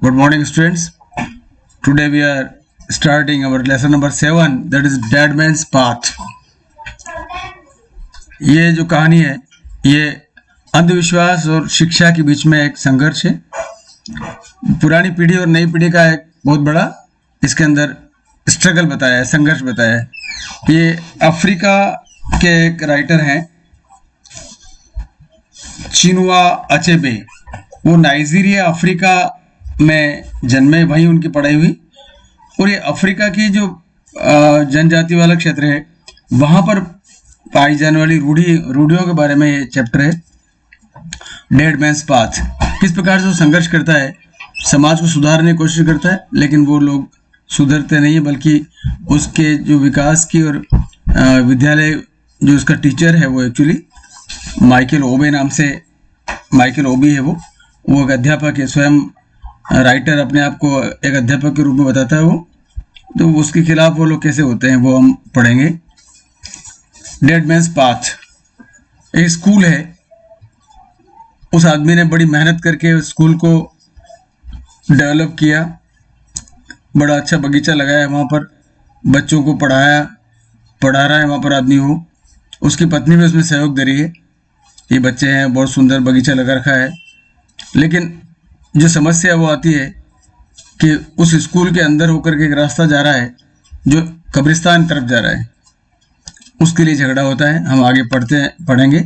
Good morning, students. Today we are starting our lesson number 7, that is Dead Man's Path. ये जो कहानी है ये अंधविश्वास और शिक्षा के बीच में एक संघर्ष है। पुरानी पीढ़ी और नई पीढ़ी का एक बहुत बड़ा इसके अंदर स्ट्रगल बताया है, संघर्ष बताया है। ये अफ्रीका के एक राइटर हैं चिनुआ अचेबे। वो नाइजीरिया अफ्रीका में जन्मे, वहीं उनकी पढ़ाई हुई। और ये अफ्रीका की जो जनजाति वाला क्षेत्र है वहां पर पाई जाने वाली रूढ़ियों के बारे में ये चैप्टर है, डेड मैन्स पाथ। किस प्रकार से वो संघर्ष करता है, समाज को सुधारने की कोशिश करता है, लेकिन वो लोग सुधरते नहीं है, बल्कि उसके जो विकास की और विद्यालय जो उसका टीचर है वो एक्चुअली माइकल ओबे नाम से, माइकल ओबी है वो एक अध्यापक है। स्वयं राइटर अपने आप को एक अध्यापक के रूप में बताता है वो। तो उसके खिलाफ वो लोग कैसे होते हैं वो हम पढ़ेंगे। डेड मैन्स पाथ एक स्कूल है। उस आदमी ने बड़ी मेहनत करके स्कूल को डेवलप किया, बड़ा अच्छा बगीचा लगाया, वहाँ पर बच्चों को पढ़ा रहा है वहाँ पर आदमी हो। उसकी पत्नी भी उसमें सहयोग दे रही है। ये बच्चे हैं, बहुत सुंदर बगीचा लगा रखा है। लेकिन जो समस्या वो आती है कि उस स्कूल के अंदर होकर के एक रास्ता जा रहा है जो कब्रिस्तान तरफ जा रहा है, उसके लिए झगड़ा होता है। हम आगे पढ़ेंगे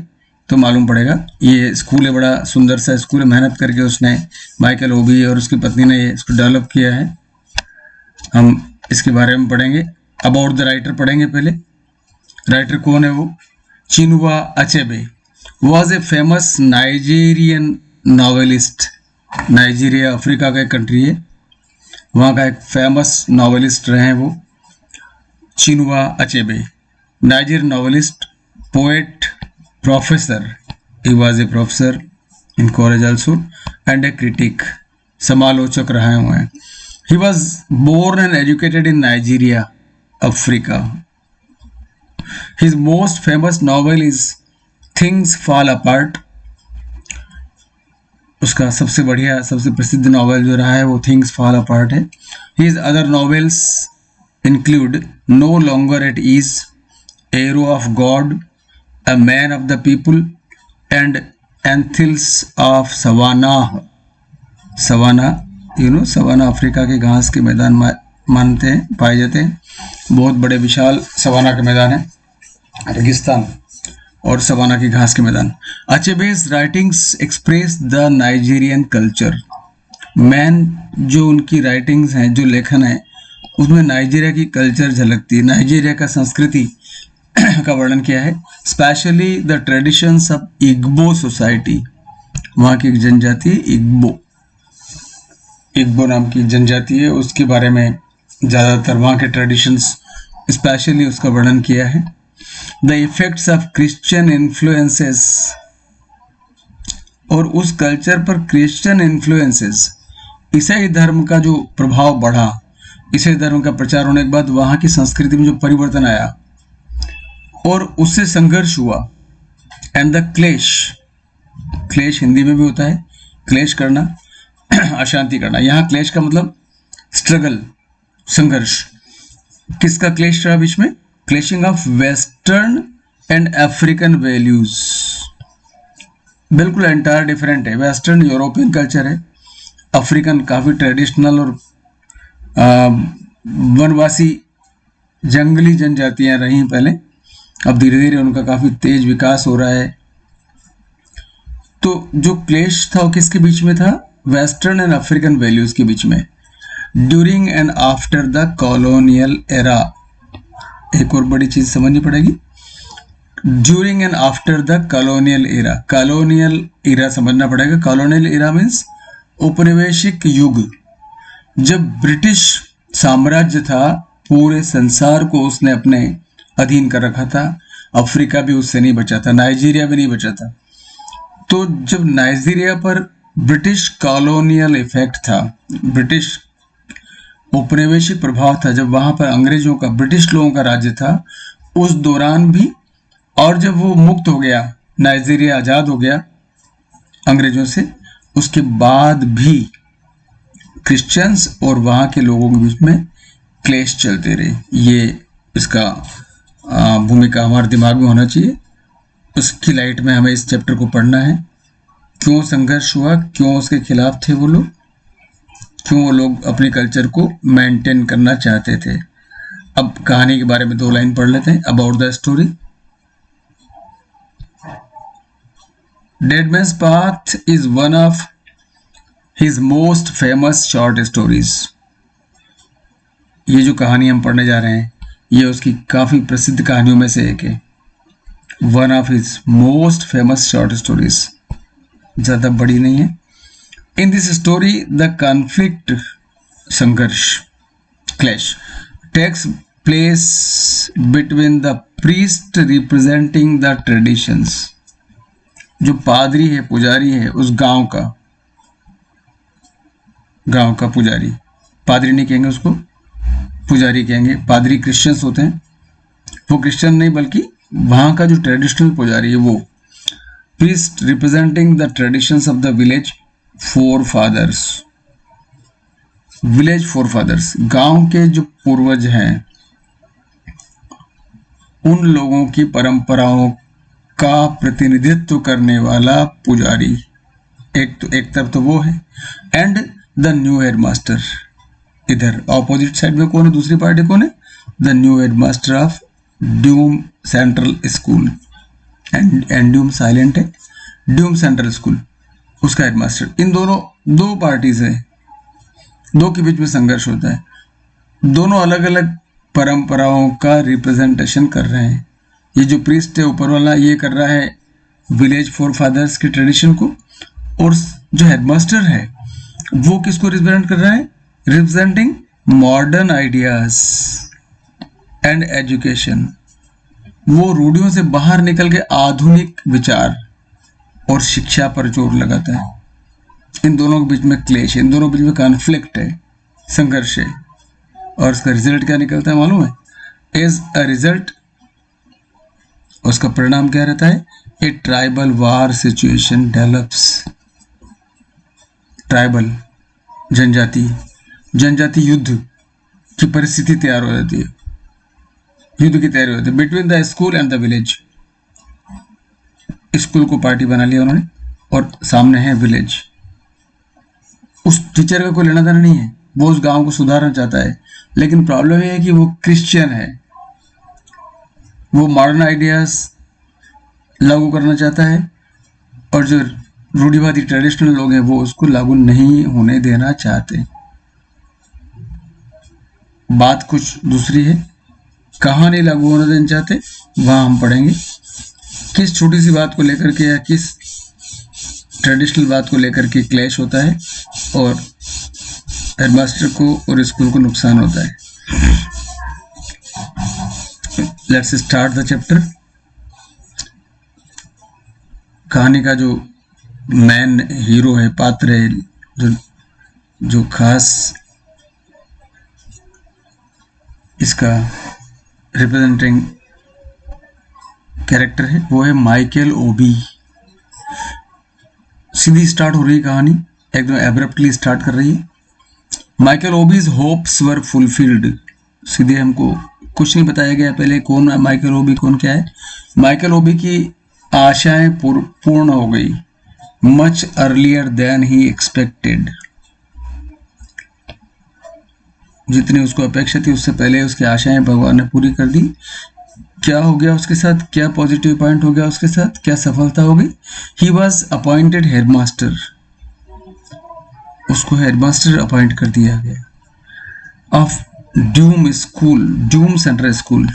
तो मालूम पड़ेगा। ये स्कूल है, बड़ा सुंदर सा स्कूल है। मेहनत करके उसने, माइकल ओबी और उसकी पत्नी ने ये इसको डेवलप किया है। हम इसके बारे में पढ़ेंगे। अबाउट द राइटर पढ़ेंगे पहले। राइटर कौन है वो? Chinua Achebe was a famous Nigerian novelist. Nigeria Africa का एक कंट्री है, वहाँ का एक फेमस नॉवेलिस्ट रहे हैं वो Chinua Achebe. Nigerian novelist, poet, professor, he was a professor in college also and a critic, समालोचक रहे हुए हैं। He was born and educated in Nigeria Africa. His most famous novel is Things fall Apart. उसका सबसे बढ़िया, सबसे प्रसिद्ध novel जो रहा है वो थिंग्स फॉल अपार्ट है। His other novels include no longer at ease, arrow of God, a man of the people and anthills of Savannah. Savannah, Savannah Africa के घास के मैदान मानते हैं, पाए जाते हैं। बहुत बड़े विशाल सवाना के मैदान है, रेगिस्तान और सवाना की घास के मैदान। Achebe's writings express the Nigerian culture. Man जो उनकी राइटिंग्स हैं, जो लेखन है, उसमें नाइजीरिया की कल्चर झलकती है, नाइजीरिया का संस्कृति का वर्णन किया है। Specially the traditions of Igbo society. वहाँ की एक जनजाति इग्बो नाम की जनजाति है, उसके बारे में ज़्यादातर वहाँ के ट्रेडिशंस स्पेशली उसका वर्णन किया है। The effects of Christian influences, और उस कल्चर पर क्रिश्चियन इन्फ्लुएंसेस, ईसाई धर्म का जो प्रभाव बढ़ा, ईसाई धर्म का प्रचार होने के बाद वहाँ की संस्कृति में जो परिवर्तन आया और उससे संघर्ष हुआ। एंड द क्लेश हिंदी में भी होता है, क्लेश करना, अशांति करना। यहाँ क्लेश का मतलब स्ट्रगल, संघर्ष। किसका क्लेश रहा बीच में? Clashing of western and African values. बिल्कुल एंटायर डिफरेंट है। वेस्टर्न यूरोपियन कल्चर है, अफ्रीकन काफ़ी ट्रेडिशनल और वनवासी जंगली जनजातियां रही पहले। अब धीरे धीरे उनका काफ़ी तेज विकास हो रहा है। तो जो क्लेश था वो किसके बीच में था? वेस्टर्न एंड अफ्रीकन वैल्यूज के बीच में। During and after the colonial era, एक और बड़ी चीज समझनी पड़ेगी। During and after the colonial era, colonial era समझना पड़ेगा। कॉलोनियल एरा मीन्स औपनिवेशिक युग। जब ब्रिटिश साम्राज्य था, पूरे संसार को उसने अपने अधीन कर रखा था। अफ्रीका भी उससे नहीं बचा था, नाइजीरिया भी नहीं बचा था। तो जब नाइजीरिया पर ब्रिटिश कॉलोनियल इफेक्ट था, ब्रिटिश औपनिवेशिक प्रभाव था, जब वहां पर अंग्रेजों का, ब्रिटिश लोगों का राज्य था, उस दौरान भी, और जब वो मुक्त हो गया, नाइजीरिया आज़ाद हो गया अंग्रेजों से, उसके बाद भी क्रिश्चियंस और वहाँ के लोगों के बीच में क्लेश चलते रहे। ये इसका भूमिका हमारे दिमाग में होना चाहिए। उसकी लाइट में हमें इस चैप्टर को पढ़ना है। क्यों संघर्ष हुआ, क्यों उसके खिलाफ थे वो लोग, क्यों वो लोग अपने कल्चर को मेंटेन करना चाहते थे। अब कहानी के बारे में 2 लाइन पढ़ लेते हैं। About the story. Dead Man's Path is one of his most famous short stories. ये जो कहानी हम पढ़ने जा रहे हैं ये उसकी काफी प्रसिद्ध कहानियों में से एक है। One of his most famous short stories, ज्यादा बड़ी नहीं है। In this story the conflict, संघर्ष, clash takes place between the priest representing the traditions. जो पादरी है, पुजारी है उस गांव का पुजारी, पादरी नहीं कहेंगे उसको, पुजारी कहेंगे। पादरी क्रिश्चियंस होते हैं, वो क्रिश्चियन नहीं बल्कि वहां का जो ट्रेडिशनल पुजारी है वो। Priest representing the traditions of the village forefathers. Village forefathers, गांव के जो पूर्वज हैं उन लोगों की परंपराओं का प्रतिनिधित्व करने वाला पुजारी। एक तरफ तो वो है, एंड द न्यू हेडमास्टर। इधर ऑपोजिट साइड में कौन है, दूसरी पार्टी कौन है, the new headmaster of Ndume central school. And Ndume silent है, ड्यूम सेंट्रल स्कूल उसका हेडमास्टर। इन दोनों 2 पार्टीज है, 2 के बीच में संघर्ष होता है। दोनों अलग अलग परंपराओं का रिप्रेजेंटेशन कर रहे हैं। ये जो प्रीस्ट है ऊपर वाला, ये कर रहा है विलेज फोर फादर्स के ट्रेडिशन को, और जो हेडमास्टर है वो किसको रिप्रेजेंट कर रहा है, representing modern ideas and education. वो रूढ़ियों से बाहर निकल के आधुनिक विचार और शिक्षा पर जोर लगाता है। इन दोनों के बीच में क्लेश है, इन दोनों के बीच में कॉन्फ्लिक्ट है, संघर्ष है, और उसका रिजल्ट क्या निकलता है मालूम है? एज अ रिजल्ट उसका परिणाम क्या रहता है? A tribal war situation develops. Tribal, जनजाति युद्ध की परिस्थिति तैयार हो जाती है, युद्ध की तैयारी होती है between the school and the village. School को पार्टी बना लिया उन्होंने और सामने है विलेज। उस टीचर का कोई लेना देना नहीं है, वो उस गांव को सुधारना चाहता है, लेकिन प्रॉब्लम ये है कि वो क्रिश्चियन है, वो मॉडर्न आइडियाज लागू करना चाहता है, और जो रूढ़िवादी ट्रेडिशनल लोग हैं वो उसको लागू नहीं होने देना चाहते। बात कुछ दूसरी है, कहाँ नहीं लागू होने देना चाहते वहां हम पढ़ेंगे। किस छोटी सी बात को लेकर के या किस ट्रेडिशनल बात को लेकर के क्लैश होता है और हेडमास्टर को और स्कूल को नुकसान होता है। Let's start the chapter. कहानी का जो मेन हीरो है, पात्र है, जो खास इसका रिप्रेजेंटिंग कैरेक्टर है वो है माइकल ओबी। सीधी स्टार्ट हो रही है कहानी, एकदम एब्रप्टली स्टार्ट कर रही है। माइकल ओबीज होप्स वर फुलफिल्ड। सीधे हमको कुछ नहीं बताया गया पहले कौन है माइकल ओबी, कौन क्या है। माइकल ओबी की आशाएं पूर्ण हो गई, much earlier than he expected. जितनी उसको अपेक्षा थी उससे पहले उसकी आशाएं भगवान ने पूरी कर दी। क्या हो गया उसके साथ, क्या पॉजिटिव पॉइंट हो गया उसके साथ, क्या सफलता हो गई? ही वॉज अपॉइंटेड हेडमास्टर, उसको हेडमास्टर अपॉइंट कर दिया गया ऑफ ड्यूम स्कूल, ड्यूम सेंट्रल स्कूल।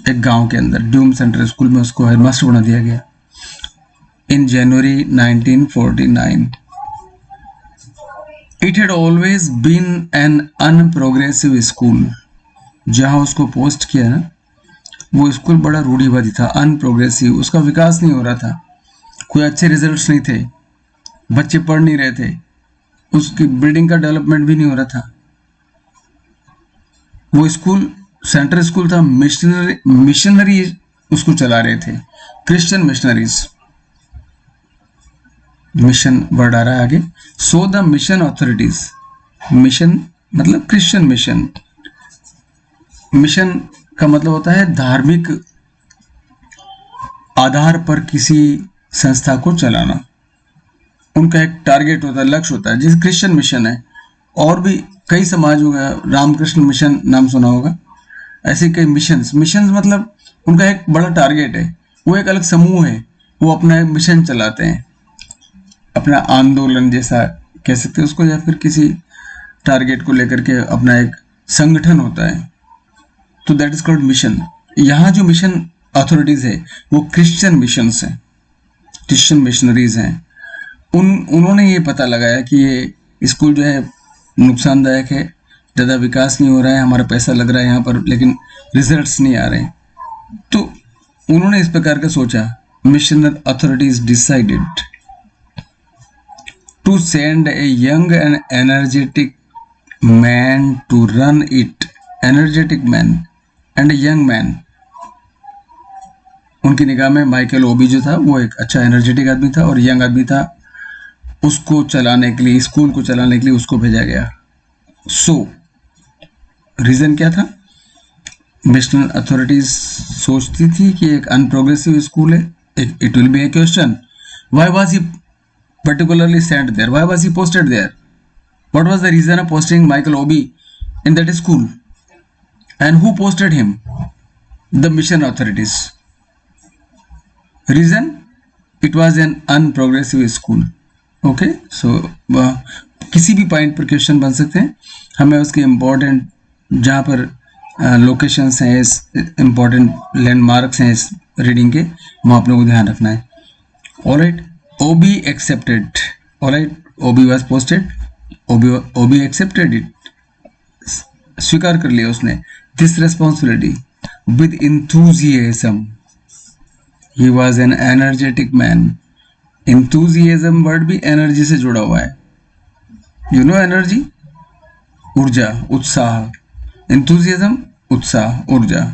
एक गांव के अंदर ड्यूम सेंट्रल स्कूल में उसको हेडमास्टर बना दिया गया in January 1949। It had always been an unprogressive school. जहां उसको पोस्ट किया ना वो स्कूल बड़ा रूढ़िवादी था, अनप्रोग्रेसिव, उसका विकास नहीं हो रहा था, कोई अच्छे रिजल्ट्स नहीं थे, बच्चे पढ़ नहीं रहे थे, उसकी बिल्डिंग का डेवलपमेंट भी नहीं हो रहा था। वो स्कूल सेंट्रल स्कूल था, मिशनरी उसको चला रहे थे, क्रिश्चियन मिशनरीज। मिशन वर्ड आ रहा है आगे। So the mission authorities, mission मतलब क्रिश्चियन मिशन, मिशन का मतलब होता है धार्मिक आधार पर किसी संस्था को चलाना। उनका एक टारगेट होता है, लक्ष्य होता है, जैसे क्रिश्चियन मिशन है। और भी कई समाज होगा, रामकृष्ण मिशन नाम सुना होगा, ऐसे कई मिशंस। मिशंस मतलब उनका एक बड़ा टारगेट है, वो एक अलग समूह है, वो अपना एक मिशन चलाते हैं, अपना आंदोलन जैसा कह सकते हैं उसको, या फिर किसी टारगेट को लेकर के अपना एक संगठन होता है, तो दैट इज कॉल्ड मिशन। यहाँ जो मिशन अथॉरिटीज है वो क्रिश्चियन मिशंस हैं, क्रिश्चियन मिशनरीज हैं। उन्होंने ये पता लगाया कि ये स्कूल जो है नुकसानदायक है, ज़्यादा विकास नहीं हो रहा है, हमारा पैसा लग रहा है यहाँ पर लेकिन रिजल्ट्स नहीं आ रहे हैं। तो उन्होंने इस प्रकार का सोचा, mission authorities decided to send a young and energetic man to run it. Energetic man and a young man, उनकी निगाह में माइकल ओबी जो था वो एक अच्छा एनर्जेटिक आदमी था और यंग आदमी था, उसको चलाने के लिए, स्कूल को चलाने के लिए उसको भेजा गया। सो रीजन क्या था? मिशनल अथॉरिटीज सोचती थी कि एक अनप्रोग्रेसिव स्कूल है, it will be A question, why was he particularly sent there, why was he posted there, what was the reason of posting Michael Obi in that school, and who posted him? The mission authorities. Reason? It was an unprogressive school. Okay, so किसी भी point पर question बन सकते हैं, हमें उसके important जहाँ पर लोकेशंस हैं, इस इम्पोर्टेंट लैंडमार्क्स हैं इस रीडिंग के, वहाँ आप लोगों को ध्यान रखना है। Alright, Obi accepted. Alright, Obi was posted. Obi accepted it. स्वीकार कर लिया उसने this responsibility with enthusiasm. He was an energetic man. Enthusiasm word भी एनर्जी से जुड़ा हुआ है। You know energy? ऊर्जा, उत्साह। Enthusiasm उत्साह, ऊर्जा।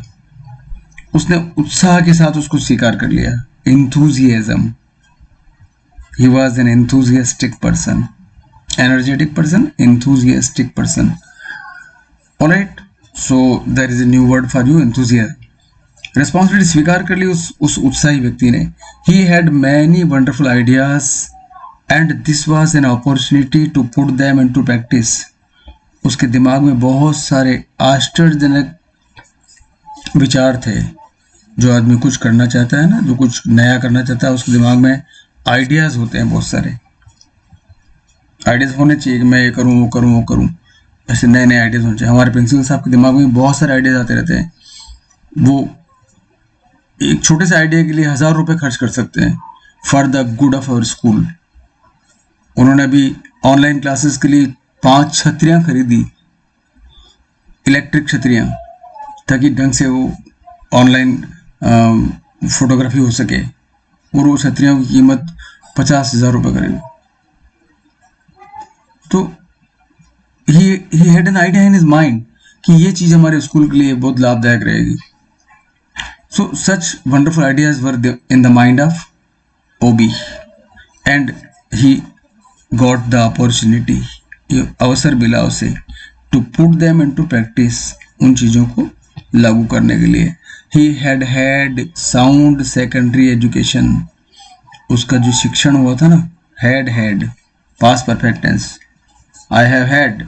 उसने उत्साह के साथ उसको स्वीकार कर लिया। Enthusiasm. He was an enthusiastic person, energetic person, enthusiastic person. All right, so there is a new word for you, enthusiasm. Responsibility स्वीकार कर ली उस उत्साही व्यक्ति ने। He had many wonderful ideas and this was an opportunity to put them into practice. उसके दिमाग में बहुत सारे आश्चर्यजनक विचार थे। जो आदमी कुछ करना चाहता है ना, जो कुछ नया करना चाहता है, उसके दिमाग में आइडियाज होते हैं, बहुत सारे आइडियाज होने चाहिए कि मैं ये करूँ, वो करूँ, वो करूँ, ऐसे नए नए आइडियाज होने चाहिए। हमारे प्रिंसिपल साहब के दिमाग में बहुत सारे आइडियाज आते रहते हैं। वो एक छोटे से आइडिया के लिए 1000 रुपये खर्च कर सकते हैं for the good of our school. उन्होंने अभी ऑनलाइन क्लासेस के लिए 5 छतरियाँ खरीदी, इलेक्ट्रिक छतरियाँ, ताकि ढंग से वो ऑनलाइन फोटोग्राफी हो सके। और वो छतरियों की कीमत 50,000 रुपये करेगी। तो he had an idea in his mind कि ये चीज़ हमारे स्कूल के लिए बहुत लाभदायक रहेगी। So such wonderful ideas were in the mind of Obi and he got the opportunity, अवसर मिला उसे, to put them into practice, उन चीज़ों को लागू करने के लिए। He had had sound secondary education. उसका जो शिक्षण हुआ था ना, had past perfect tense. I have had,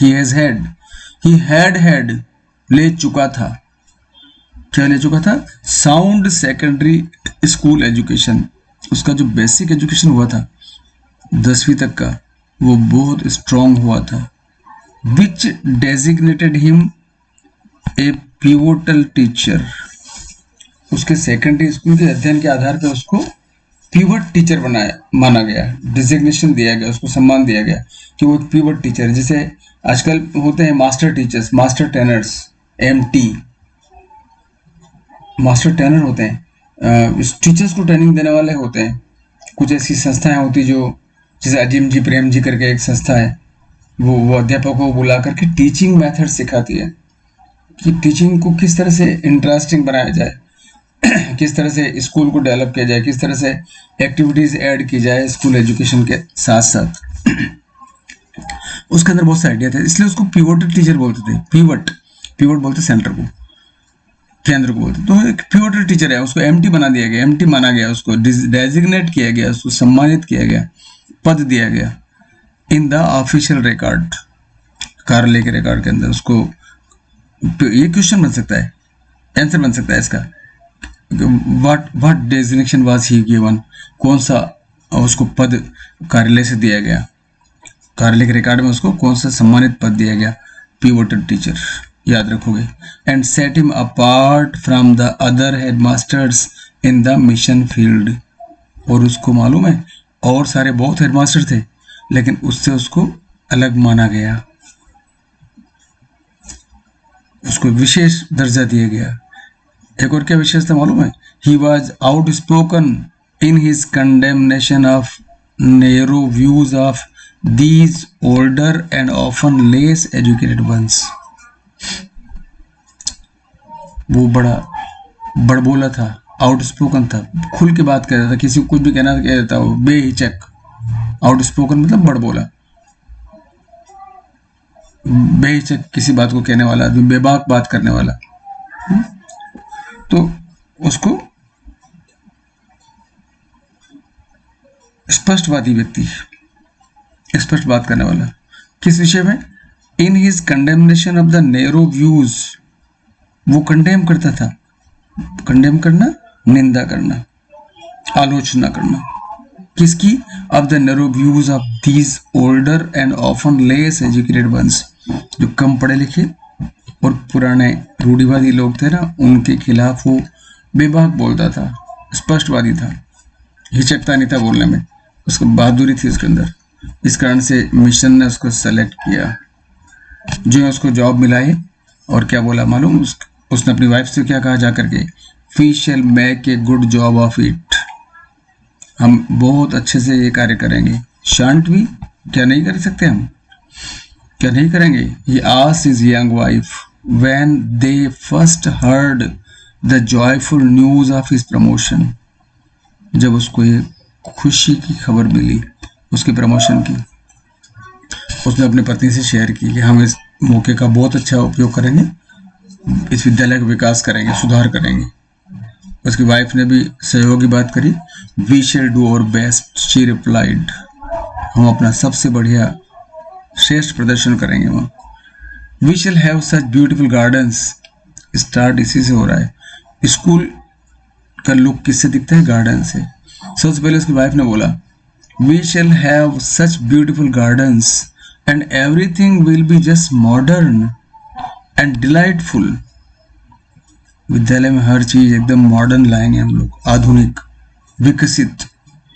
he had ले चुका था। क्या ले चुका था? Sound secondary school education. उसका जो बेसिक एजुकेशन हुआ था 10वीं तक का, वो बहुत स्ट्रॉन्ग हुआ था। Which designated him a pivotal teacher. उसके सेकेंडरी स्कूल के अध्ययन के आधार पर उसको पिवट टीचर माना गया, डिजिग्नेशन दिया गया, उसको सम्मान दिया गया कि वो एक पिवट टीचर। जैसे आजकल होते हैं master teachers, master trainers, MT, master trainer होते हैं, टीचर्स को ट्रेनिंग देने वाले होते हैं। कुछ ऐसी संस्थाएं होती जो, जैसे अजीम जी प्रेम जी करके एक संस्था है, वो अध्यापकों को बुला करके टीचिंग मेथड सिखाती है कि टीचिंग को किस तरह से इंटरेस्टिंग बनाया जाए, किस तरह से स्कूल को डेवलप किया जाए, किस तरह से एक्टिविटीज ऐड की जाए स्कूल एजुकेशन के साथ साथ, उसके अंदर बहुत से आइडिया थे, इसलिए उसको पिवोटेड टीचर बोलते थे। पिवट बोलते सेंटर को, केंद्र को बोलते। तो एक पिवोटेड टीचर है, उसको एमटी बना दिया गया, एमटी माना गया, उसको डेजिग्नेट किया गया, उसको सम्मानित किया गया, पद दिया गया इन द ऑफिशियल रिकॉर्ड, कार्यालय के रिकॉर्ड के अंदर। उसको ये क्वेश्चन बन सकता है, आंसर बन सकता है इसका, what designation was he given, कौन सा उसको पद कार्यालय से दिया गया, कार्यालय के रिकॉर्ड में उसको कौन सा सम्मानित पद दिया गया, पिवोटेड टीचर, याद रखोगे। And set him apart from the other headmasters in the mission field, और उसको मालूम है और सारे बहुत हेडमास्टर थे, लेकिन उससे उसको अलग माना गया, उसको विशेष दर्जा दिया गया। एक और क्या विशेषता मालूम है? He was outspoken in his condemnation of narrow views of these older and often less educated ones. वो बड़ा बड़बोला था, आउट स्पोकन था, खुल के बात कर रहा था, किसी को कुछ भी कहना कह देता, वो बेहिचक। आउट स्पोकन मतलब बड़बोला, बेहिचक किसी बात को कहने वाला आदमी, बेबाक बात करने वाला। तो उसको स्पष्टवादी व्यक्ति, स्पष्ट बात करने वाला, किस विषय में? In his condemnation of the narrow views, वो कंडेम करता था, कंडेम करना, निंदा करना, आलोचना करना, किसकी? Of the narrow views of these older and often less educated ones, जो कम पढ़े लिखे और पुराने रूढ़िवादी लोग थे ना, उनके खिलाफ वो बेबाक बोलता था, स्पष्टवादी था, हिचकता नहीं था बोलने में, उसको बहादुरी थी उसके अंदर। इस कारण से मिशन ने उसको सेलेक्ट किया। जो उसको जॉब मिला है, और क्या बोला मालूम? उसने अपनी वाइफ से क्या कहा जाकर के? We shall make a good job of it, हम बहुत अच्छे से ये कार्य करेंगे। शांत भी क्या नहीं कर सकते हम, क्या नहीं करेंगे? He asked his young wife when they first heard the joyful news of his promotion, जब उसको ये खुशी की खबर मिली उसके प्रमोशन की, उसने अपनी पत्नी से शेयर की कि हम इस मौके का बहुत अच्छा उपयोग करेंगे, इस विद्यालय का विकास करेंगे, सुधार करेंगे। उसकी वाइफ ने भी सहयोग की बात करी। We shall do our best, she replied, हम अपना सबसे बढ़िया श्रेष्ठ प्रदर्शन करेंगे वहाँ। We shall have such beautiful gardens, start इसी से हो रहा है। स्कूल का लुक किससे दिखता है? गार्डन से। सबसे पहले उसकी वाइफ ने बोला we shall have such beautiful gardens and everything will be just modern and delightful, विद्यालय में हर चीज एकदम मॉडर्न लाएंगे हम लोग, आधुनिक, विकसित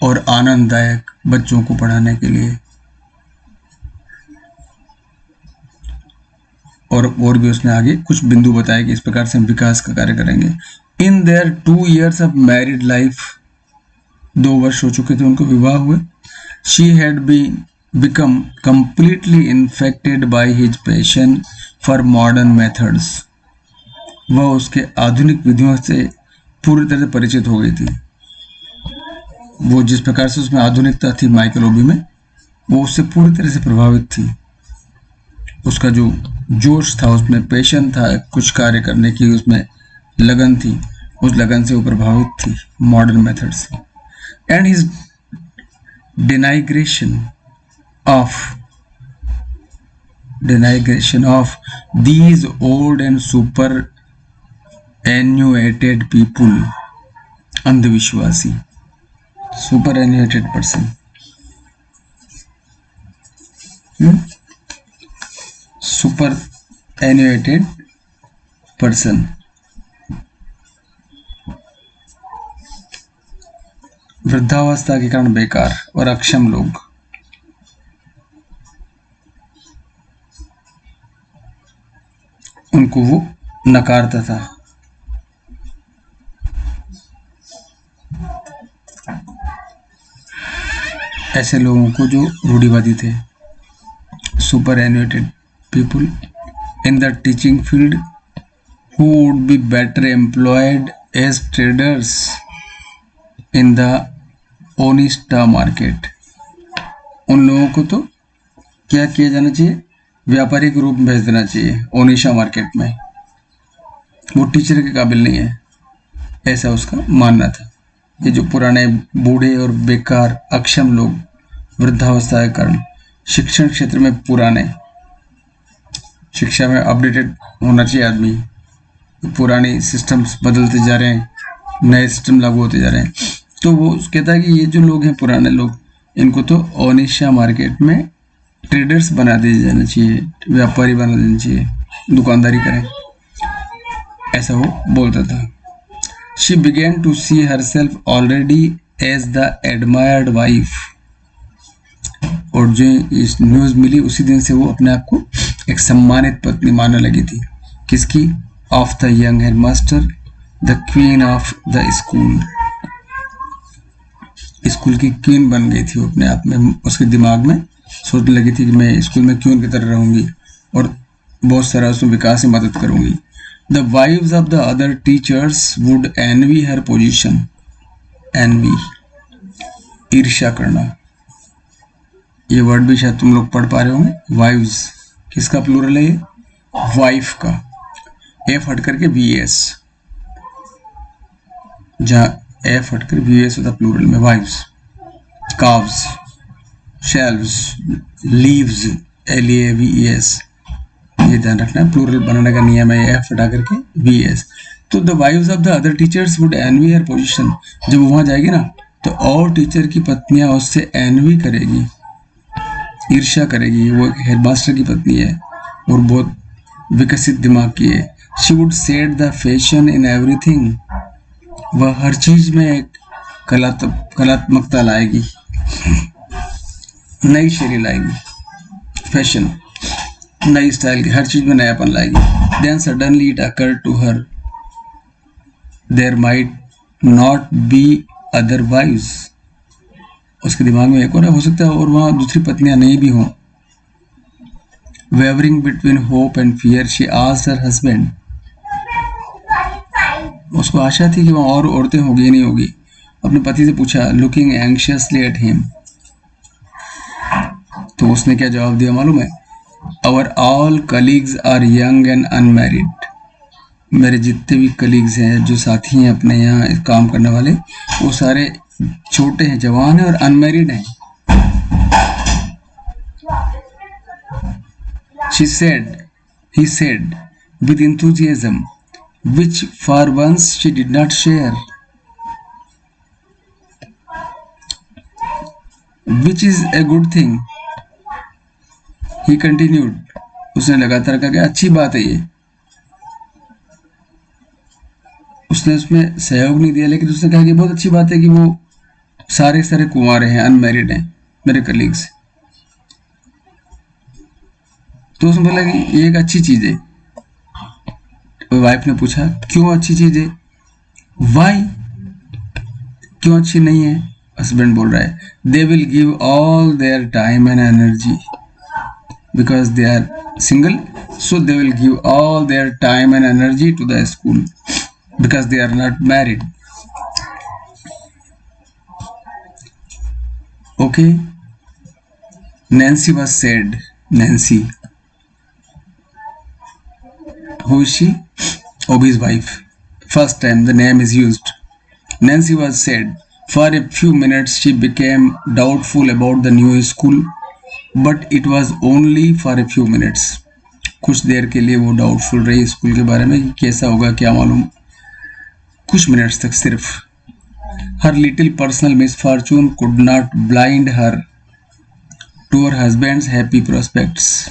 और आनंददायक बच्चों को पढ़ाने के लिए। और भी उसने आगे कुछ बिंदु बताए कि इस प्रकार से हम विकास का कार्य करेंगे। In their 2 years of married life, 2 वर्ष हो चुके थे उनको विवाह हुए। She had been become completely infected by his passion for modern methods, वह उसके आधुनिक विधियों से पूरी तरह से परिचित हो गई थी। वो जिस प्रकार से उसमें आधुनिकता थी माइकल ओबी में, वो उससे पूरी तरह से प्रभावित थी। उसका जो जोश था, उसमें पैशन था, कुछ कार्य करने की उसमें लगन थी, उस लगन से वो प्रभावित थी मॉडर्न मेथड से। And his denigration of these old and superannuated people, अंधविश्वासी, superannuated person, superannuated person, वृद्धावस्था के कारण बेकार और अक्षम लोग, उनको वो नकारता था। ऐसे लोगों को जो रूढ़िवादी थे, superannuated people in the teaching field who would be better employed as traders in the ओनिस्टा मार्केट। उन लोगों को तो क्या किया जाना चाहिए, व्यापारिक रूप में भेज देना चाहिए ओनिशा मार्केट में, वो टीचर के काबिल नहीं है, ऐसा उसका मानना था। ये जो पुराने बूढ़े और बेकार अक्षम लोग, वृद्धावस्था के कारण शिक्षण क्षेत्र में पुराने, शिक्षा में अपडेटेड होना चाहिए आदमी, पुराने सिस्टम्स बदलते जा रहे हैं, नए सिस्टम लागू होते जा रहे हैं, तो वो कहता है कि ये जो लोग हैं पुराने लोग, इनको तो ओनिशा मार्केट में ट्रेडर्स बना दिया जाना चाहिए, व्यापारी बना देना चाहिए, दुकानदारी करें, ऐसा वो बोलता था। She began to see herself already as the admired wife। और जो इस न्यूज़ मिली उसी दिन से वो अपने आप को एक सम्मानित पत्नी मानने लगी थी। किसकी? Of the young headmaster, the queen of the school. School की क्वीन बन गई थी वो अपने आप में, उसके दिमाग में सोचने लगी थी कि मैं स्कूल में क्वीन की तरह रहूंगी और बहुत सारा उसमें विकास में मदद करूंगी। The wives of the other teachers would envy her position। envy, ईर्ष्या करना, ये वर्ड भी शायद तुम लोग पढ़ पा रहे होंगे। wives किसका प्लूरल है? ये वाइफ का, एफ हट करके वीएस, जहाँ एफ हट कर वीएस होता प्लूरल में, wives, calves, shelves, leaves, LEAVES, ये ध्यान रखना है, प्लूरल बनाने का नियम है, एफ हटा करके वीएस। तो the wives of the other teachers would envy her position. जब वहां जाएगी ना तो और टीचर की पत्नियां उससे एनवी करेगी, ईर्ष्या करेगी। वो हेडमास्टर की पत्नी है और बहुत विकसित दिमाग की है। She would set the fashion in everything. वह हर चीज में एक कलात्मकता लाएगी, नई शैली लाएगी, फैशन, नई स्टाइल की, हर चीज में नयापन लाएगी। Then suddenly it occur to her there might not be other wives. उसके दिमाग में एक और हो सकता है और वहां दूसरी पत्नियां नहीं भी हों। Wavering between hope and fear she asked her husband. उसको आशा थी कि वहां और औरतें होगी या नहीं होगी। अपने पति से पूछा, लुकिंग एंग्शियसली एट हिम। तो उसने क्या जवाब दिया मालूम है? Our all colleagues are young and unmarried। मेरे जितने भी कलीग्स हैं, जो साथी हैं अपने यहाँ काम करने वाले, वो सारे छोटे हैं, जवान हैं और अनमैरिड हैं। He said with enthusiasm, which for once she did not share, which is a good thing। He continued, उसने लगातार कहा कि अच्छी बात है ये। उसने उसमें सहयोग नहीं दिया, लेकिन उसने कहा कि बहुत अच्छी बात है कि वो सारे कुंवारे हैं, अनमैरिड हैं, मेरे कलीग्स। तो उसने बोला कि ये एक अच्छी चीज है। तो वाइफ ने पूछा, क्यों अच्छी चीज है? वाई, क्यों अच्छी नहीं है? हस्बैंड बोल रहा है, they will give all their time and energy because they are single, so they will give all their time and energy to the school because they are not married। Okay, Nancy was said। Nancy, who is she? Obi's wife। First time the name is used। Nancy was said, for a few minutes she became doubtful about the new school, but it was only for a few minutes. कुछ देर के लिए वो doubtful रही school के बारे में कि कैसा होगा क्या मालूम, कुछ मिनट्स तक सिर्फ। Her little personal misfortune could not blind her to her husband's happy prospects.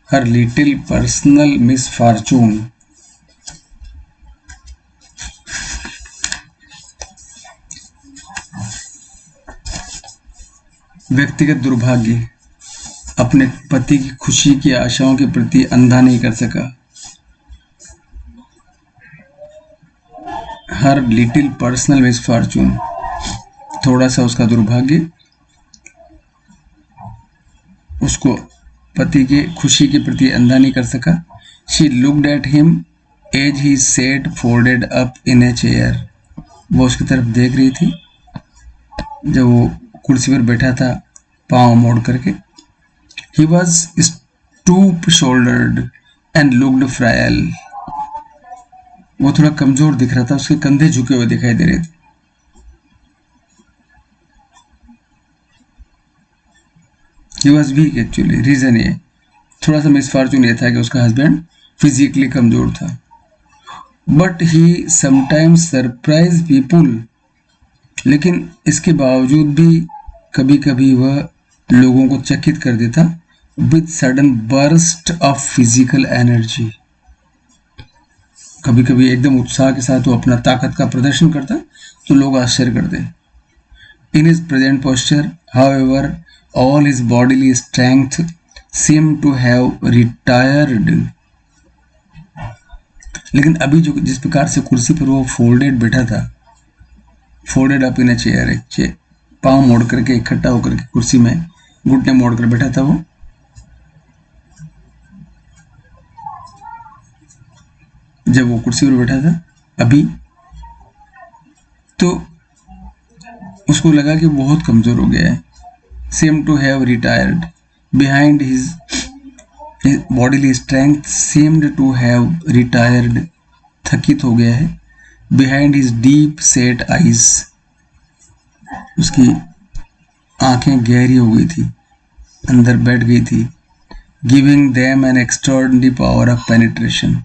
Her little personal misfortune, व्यक्तिगत दुर्भाग्य अपने पति की खुशी की आशाओं के प्रति अंधा नहीं कर सका। हर लिटिल पर्सनल मिसफॉर्चून, थोड़ा सा उसका दुर्भाग्य उसको पति के खुशी के प्रति अंधा नहीं कर सका। She looked at him as he sat folded up in a chair. वो उसकी तरफ देख रही थी जब वो कुर्सी पर बैठा था पाँव मोड़ करके. He was stoop shouldered and looked frail. वो थोड़ा कमजोर दिख रहा था, उसके कंधे झुके हुए दिखाई दे रहे थे. He was weak actually. Reason ये थोड़ा सा मिसफॉर्चून ये था कि उसका हस्बैंड फिजिकली कमजोर था. But he sometimes surprise people. लेकिन इसके बावजूद भी कभी कभी वह लोगों को चकित कर देता with sudden burst of physical energy. कभी कभी एकदम उत्साह के साथ वो अपना ताकत का प्रदर्शन करता तो लोग आश्चर्य करते. In his present posture however all his bodily strength seemed to have retired. लेकिन अभी जो जिस प्रकार से कुर्सी पर वो फोल्डेड बैठा था, folded up in a chair, एक पाँव मोड़ करके इकट्ठा होकर के कुर्सी में घुटने मोड़ कर बैठा था वो, जब वो कुर्सी पर बैठा था अभी, तो उसको लगा कि बहुत कमजोर हो गया है. Seemed to have retired. Behind his bodily strength seemed to have retired. थकित हो गया है. Behind his deep set eyes. उसकी आंखें गहरी हो गई थी, अंदर बैठ गई थी. Giving them an extraordinary power of penetration.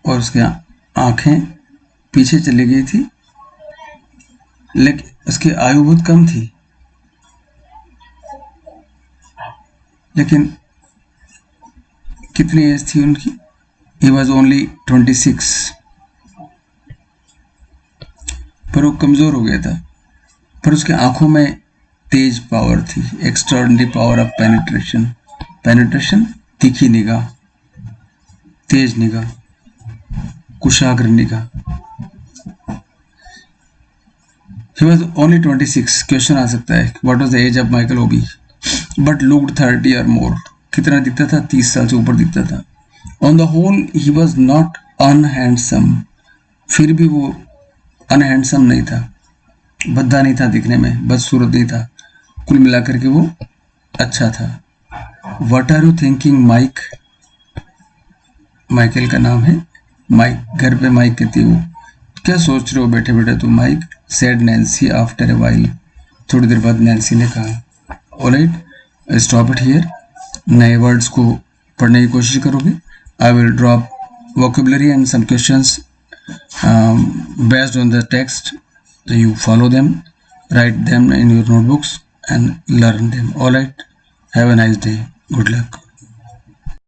और उसकी आंखें पीछे चली गई थी, लेकिन उसकी आयु बहुत कम थी. लेकिन कितनी एज थी उनकी? He was only 26. पर वो कमजोर हो गया था. पर उसके आंखों में तेज पावर थी. Extraordinary power of penetration. Penetration तीखी निगाह, तेज निगाह, कुशाग्र निगाह. He was only 26. क्वेश्चन आ सकता है what was the age of Michael Obi? But looked 30 or more. कितना दिखता था? 30 साल से ऊपर दिखता था. On the whole he was not unhandsome. फिर भी वो unhandsome नहीं था, भद्दा नहीं था दिखने में, बदसूरत नहीं था. कुल मिलाकर के वो अच्छा था. What are you thinking, Mike? Michael का नाम है माइक. घर पे माइक कहती है वो. क्या सोच रहे हो बैठे बैठे तुम mic? said Nancy after a while. थोड़ी देर बाद नैन्सी ने कहा. Alright, stop it here. नए वर्ड्स को पढ़ने की कोशिश करोगे. I will drop vocabulary and some questions based on the text. So you follow them, write them in your notebooks and learn them. Alright, have a nice day. Good luck.